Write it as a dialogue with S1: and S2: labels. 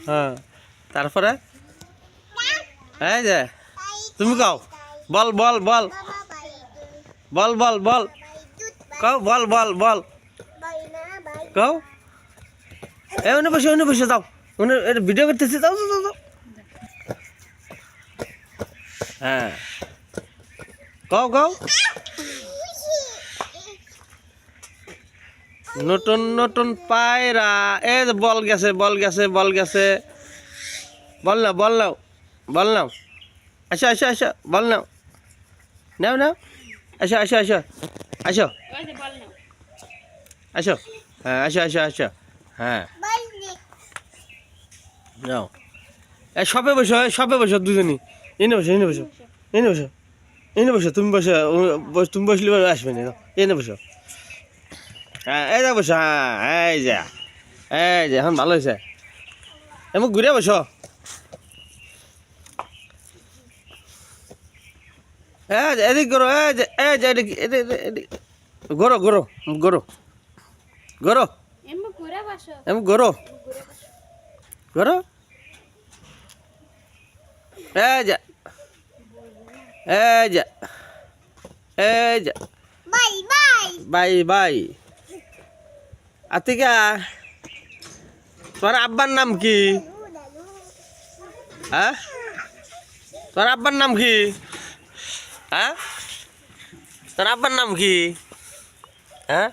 S1: হ্যাঁ তারপরে এই যে তুমি কও বল বল বল বল বল বল কও বল বল বল কও এ উনি বসে যাও উনি ভিডিও করতেছি যাও যাও যাও হ্যাঁ কও কও নতুন নতুন পায়রা এ বল গেছে বল গেছে বল গেছে বল নাও বল নাও বল নাও আসো আসো আসো বল নাও নাও নাও আসো আসো আসো আসো আসো হ্যাঁ আসো আসো আসো হ্যাঁ নাও এ সবে বসো দুজনই এনে বসো এনে বসো এনে বসো এনে বসো তুমি বসো তুমি বসলে আসবে না এনে বসো হ্যাঁ এই যা বসো হ্যাঁ এই যে এখন ভালো হয়েছে এমন ঘুরে বসো হ্যাঁ এদিক করো এই যে এদিক গরো গরো গরো গরো এমন গরো গরো এই যে এই যে এই যে বাই বাই আতিকা তোমার আব্বার নাম কি হ্যাঁ তোমার আব্বার নাম কি হ্যাঁ তোর আব্বার নাম কি হ্যাঁ